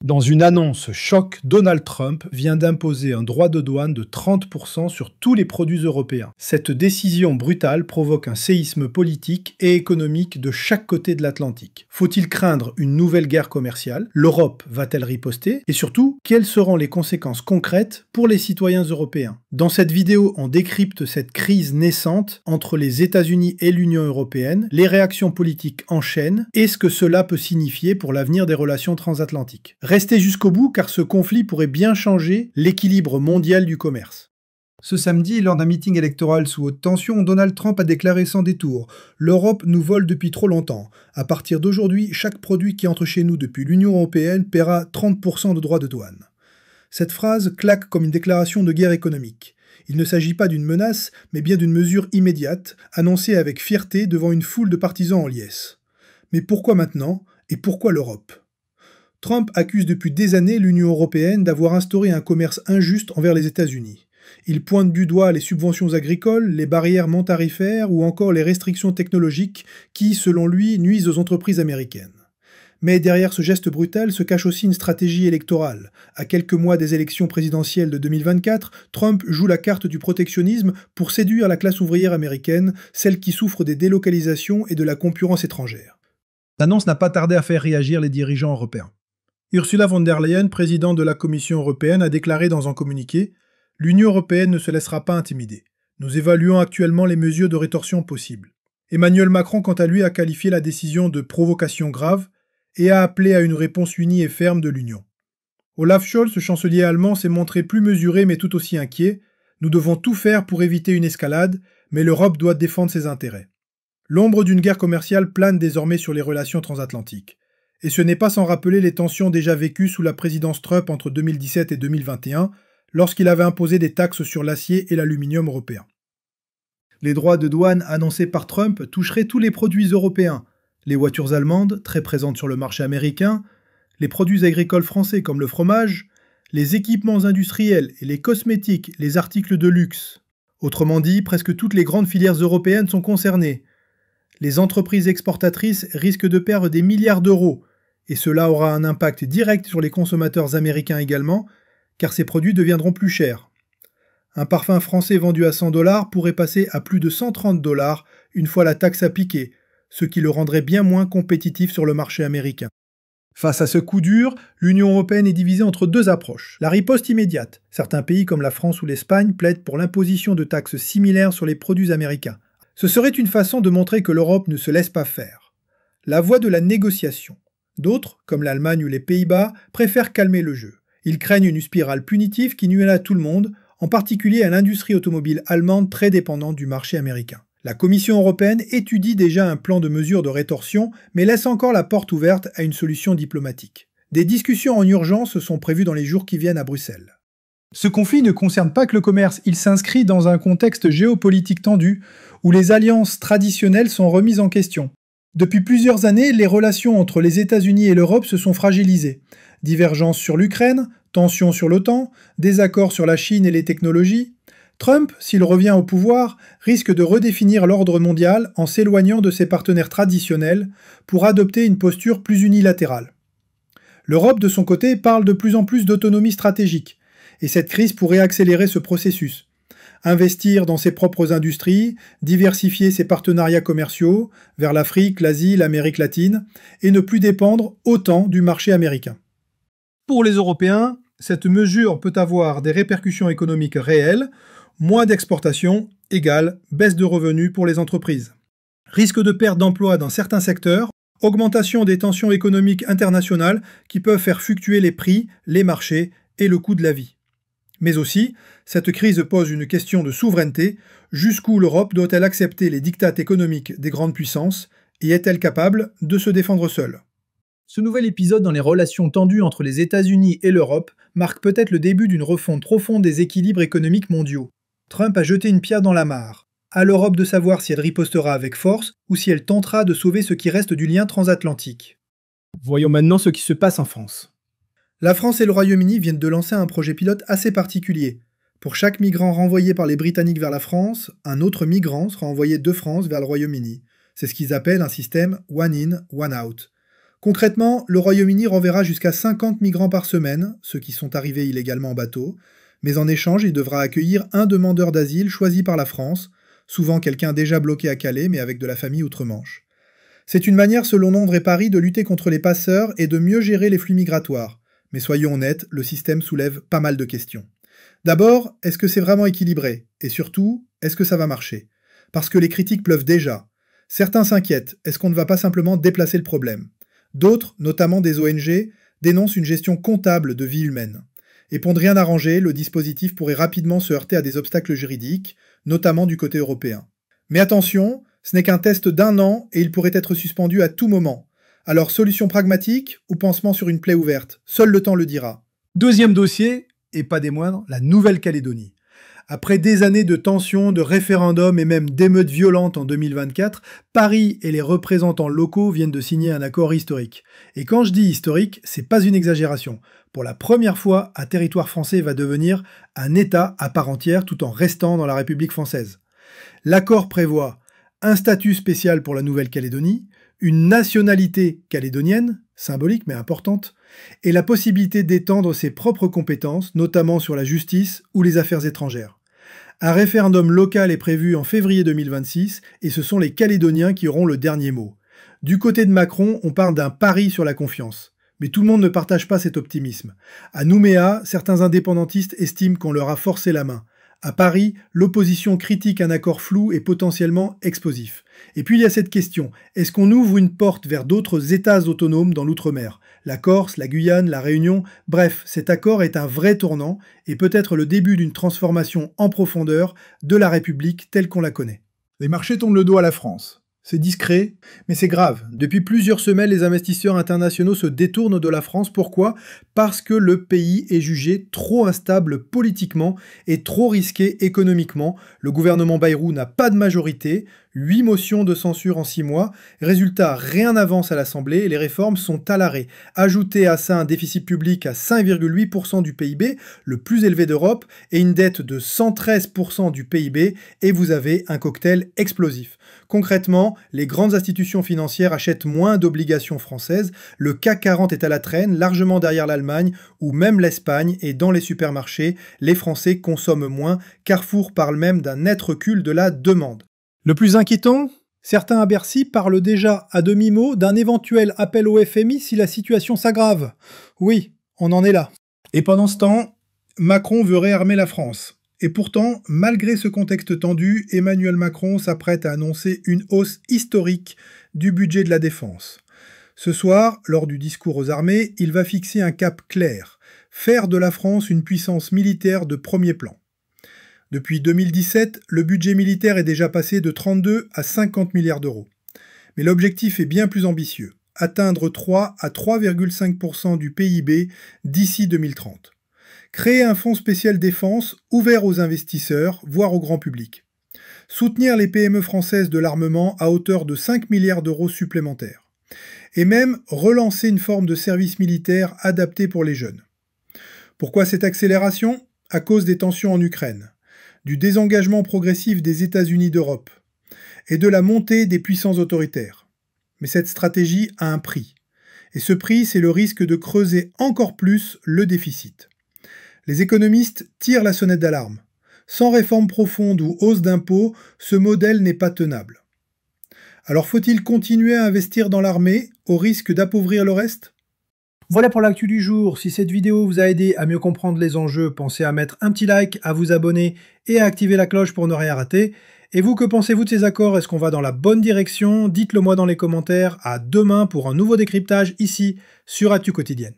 Dans une annonce choc, Donald Trump vient d'imposer un droit de douane de 30% sur tous les produits européens. Cette décision brutale provoque un séisme politique et économique de chaque côté de l'Atlantique. Faut-il craindre une nouvelle guerre commerciale? L'Europe va-t-elle riposter? Et surtout, quelles seront les conséquences concrètes pour les citoyens européens? Dans cette vidéo, on décrypte cette crise naissante entre les États-Unis et l'Union européenne, les réactions politiques en chaîne et ce que cela peut signifier pour l'avenir des relations transatlantiques. Restez jusqu'au bout car ce conflit pourrait bien changer l'équilibre mondial du commerce. Ce samedi, lors d'un meeting électoral sous haute tension, Donald Trump a déclaré sans détour « L'Europe nous vole depuis trop longtemps. À partir d'aujourd'hui, chaque produit qui entre chez nous depuis l'Union européenne paiera 30% de droits de douane. » Cette phrase claque comme une déclaration de guerre économique. Il ne s'agit pas d'une menace, mais bien d'une mesure immédiate, annoncée avec fierté devant une foule de partisans en liesse. Mais pourquoi maintenant? Et pourquoi l'Europe? Trump accuse depuis des années l'Union européenne d'avoir instauré un commerce injuste envers les États-Unis. Il pointe du doigt les subventions agricoles, les barrières non tarifaires ou encore les restrictions technologiques qui, selon lui, nuisent aux entreprises américaines. Mais derrière ce geste brutal se cache aussi une stratégie électorale. À quelques mois des élections présidentielles de 2024, Trump joue la carte du protectionnisme pour séduire la classe ouvrière américaine, celle qui souffre des délocalisations et de la concurrence étrangère. L'annonce n'a pas tardé à faire réagir les dirigeants européens. Ursula von der Leyen, présidente de la Commission européenne, a déclaré dans un communiqué « L'Union européenne ne se laissera pas intimider. Nous évaluons actuellement les mesures de rétorsion possibles. » Emmanuel Macron, quant à lui, a qualifié la décision de provocation grave et a appelé à une réponse unie et ferme de l'Union. Olaf Scholz, le chancelier allemand, s'est montré plus mesuré mais tout aussi inquiet. « Nous devons tout faire pour éviter une escalade, mais l'Europe doit défendre ses intérêts. » L'ombre d'une guerre commerciale plane désormais sur les relations transatlantiques. Et ce n'est pas sans rappeler les tensions déjà vécues sous la présidence Trump entre 2017 et 2021, lorsqu'il avait imposé des taxes sur l'acier et l'aluminium européens. Les droits de douane annoncés par Trump toucheraient tous les produits européens, les voitures allemandes, très présentes sur le marché américain, les produits agricoles français comme le fromage, les équipements industriels et les cosmétiques, les articles de luxe. Autrement dit, presque toutes les grandes filières européennes sont concernées. Les entreprises exportatrices risquent de perdre des milliards d'euros, et cela aura un impact direct sur les consommateurs américains également, car ces produits deviendront plus chers. Un parfum français vendu à 100 $ pourrait passer à plus de 130 $ une fois la taxe appliquée, ce qui le rendrait bien moins compétitif sur le marché américain. Face à ce coup dur, l'Union européenne est divisée entre deux approches. La riposte immédiate. Certains pays comme la France ou l'Espagne plaident pour l'imposition de taxes similaires sur les produits américains. Ce serait une façon de montrer que l'Europe ne se laisse pas faire. La voie de la négociation. D'autres, comme l'Allemagne ou les Pays-Bas, préfèrent calmer le jeu. Ils craignent une spirale punitive qui nuirait à tout le monde, en particulier à l'industrie automobile allemande très dépendante du marché américain. La Commission européenne étudie déjà un plan de mesures de rétorsion, mais laisse encore la porte ouverte à une solution diplomatique. Des discussions en urgence sont prévues dans les jours qui viennent à Bruxelles. Ce conflit ne concerne pas que le commerce, il s'inscrit dans un contexte géopolitique tendu, où les alliances traditionnelles sont remises en question. Depuis plusieurs années, les relations entre les États-Unis et l'Europe se sont fragilisées. Divergences sur l'Ukraine, tensions sur l'OTAN, désaccords sur la Chine et les technologies. Trump, s'il revient au pouvoir, risque de redéfinir l'ordre mondial en s'éloignant de ses partenaires traditionnels pour adopter une posture plus unilatérale. L'Europe, de son côté, parle de plus en plus d'autonomie stratégique, et cette crise pourrait accélérer ce processus. Investir dans ses propres industries, diversifier ses partenariats commerciaux vers l'Afrique, l'Asie, l'Amérique latine, et ne plus dépendre autant du marché américain. Pour les Européens, cette mesure peut avoir des répercussions économiques réelles, moins d'exportation égale baisse de revenus pour les entreprises. Risque de perte d'emplois dans certains secteurs, augmentation des tensions économiques internationales qui peuvent faire fluctuer les prix, les marchés et le coût de la vie. Mais aussi, cette crise pose une question de souveraineté. Jusqu'où l'Europe doit-elle accepter les diktats économiques des grandes puissances et est-elle capable de se défendre seule? Ce nouvel épisode dans les relations tendues entre les États-Unis et l'Europe marque peut-être le début d'une refonte profonde des équilibres économiques mondiaux. Trump a jeté une pierre dans la mare. À l'Europe de savoir si elle ripostera avec force ou si elle tentera de sauver ce qui reste du lien transatlantique. Voyons maintenant ce qui se passe en France. La France et le Royaume-Uni viennent de lancer un projet pilote assez particulier. Pour chaque migrant renvoyé par les Britanniques vers la France, un autre migrant sera envoyé de France vers le Royaume-Uni. C'est ce qu'ils appellent un système one in, one out. Concrètement, le Royaume-Uni renverra jusqu'à 50 migrants par semaine, ceux qui sont arrivés illégalement en bateau, mais en échange, il devra accueillir un demandeur d'asile choisi par la France, souvent quelqu'un déjà bloqué à Calais mais avec de la famille outre-Manche. C'est une manière, selon Londres et Paris, de lutter contre les passeurs et de mieux gérer les flux migratoires. Mais soyons honnêtes, le système soulève pas mal de questions. D'abord, est-ce que c'est vraiment équilibré? Et surtout, est-ce que ça va marcher? Parce que les critiques pleuvent déjà. Certains s'inquiètent, est-ce qu'on ne va pas simplement déplacer le problème? D'autres, notamment des ONG, dénoncent une gestion comptable de vie humaine. Et pour ne rien arranger, le dispositif pourrait rapidement se heurter à des obstacles juridiques, notamment du côté européen. Mais attention, ce n'est qu'un test d'1 an et il pourrait être suspendu à tout moment. Alors solution pragmatique ou pansement sur une plaie ouverte? Seul le temps le dira. Deuxième dossier, et pas des moindres, la Nouvelle-Calédonie. Après des années de tensions, de référendums et même d'émeutes violentes en 2024, Paris et les représentants locaux viennent de signer un accord historique. Et quand je dis historique, c'est pas une exagération. Pour la première fois, un territoire français va devenir un État à part entière tout en restant dans la République française. L'accord prévoit un statut spécial pour la Nouvelle-Calédonie, une nationalité calédonienne, symbolique mais importante, et la possibilité d'étendre ses propres compétences, notamment sur la justice ou les affaires étrangères. Un référendum local est prévu en février 2026, et ce sont les Calédoniens qui auront le dernier mot. Du côté de Macron, on parle d'un pari sur la confiance. Mais tout le monde ne partage pas cet optimisme. À Nouméa, certains indépendantistes estiment qu'on leur a forcé la main. À Paris, l'opposition critique un accord flou et potentiellement explosif. Et puis il y a cette question, est-ce qu'on ouvre une porte vers d'autres États autonomes dans l'outre-mer? La Corse, la Guyane, la Réunion, bref, cet accord est un vrai tournant et peut-être le début d'une transformation en profondeur de la République telle qu'on la connaît. Les marchés tournent le dos à la France. C'est discret, mais c'est grave. Depuis plusieurs semaines, les investisseurs internationaux se détournent de la France. Pourquoi? Parce que le pays est jugé trop instable politiquement et trop risqué économiquement. Le gouvernement Bayrou n'a pas de majorité, 8 motions de censure en 6 mois. Résultat, rien n'avance à l'Assemblée et les réformes sont à l'arrêt. Ajoutez à ça un déficit public à 5,8% du PIB, le plus élevé d'Europe, et une dette de 113% du PIB, et vous avez un cocktail explosif. Concrètement, les grandes institutions financières achètent moins d'obligations françaises, le CAC 40 est à la traîne, largement derrière l'Allemagne ou même l'Espagne, et dans les supermarchés, les Français consomment moins. Carrefour parle même d'un net recul de la demande. Le plus inquiétant, certains à Bercy parlent déjà à demi-mot d'un éventuel appel au FMI si la situation s'aggrave. Oui, on en est là. Et pendant ce temps, Macron veut réarmer la France. Et pourtant, malgré ce contexte tendu, Emmanuel Macron s'apprête à annoncer une hausse historique du budget de la défense. Ce soir, lors du discours aux armées, il va fixer un cap clair, faire de la France une puissance militaire de premier plan. Depuis 2017, le budget militaire est déjà passé de 32 à 50 milliards d'euros. Mais l'objectif est bien plus ambitieux, atteindre 3 à 3,5% du PIB d'ici 2030. Créer un fonds spécial défense ouvert aux investisseurs, voire au grand public. Soutenir les PME françaises de l'armement à hauteur de 5 milliards d'euros supplémentaires. Et même relancer une forme de service militaire adapté pour les jeunes. Pourquoi cette accélération? À cause des tensions en Ukraine, du désengagement progressif des États-Unis d'Europe et de la montée des puissances autoritaires. Mais cette stratégie a un prix. Et ce prix, c'est le risque de creuser encore plus le déficit. Les économistes tirent la sonnette d'alarme. Sans réforme profonde ou hausse d'impôts, ce modèle n'est pas tenable. Alors faut-il continuer à investir dans l'armée au risque d'appauvrir le reste? Voilà pour l'actu du jour. Si cette vidéo vous a aidé à mieux comprendre les enjeux, pensez à mettre un petit like, à vous abonner et à activer la cloche pour ne rien rater. Et vous, que pensez-vous de ces accords? Est-ce qu'on va dans la bonne direction? Dites-le moi dans les commentaires. À demain pour un nouveau décryptage ici sur Actu Quotidienne.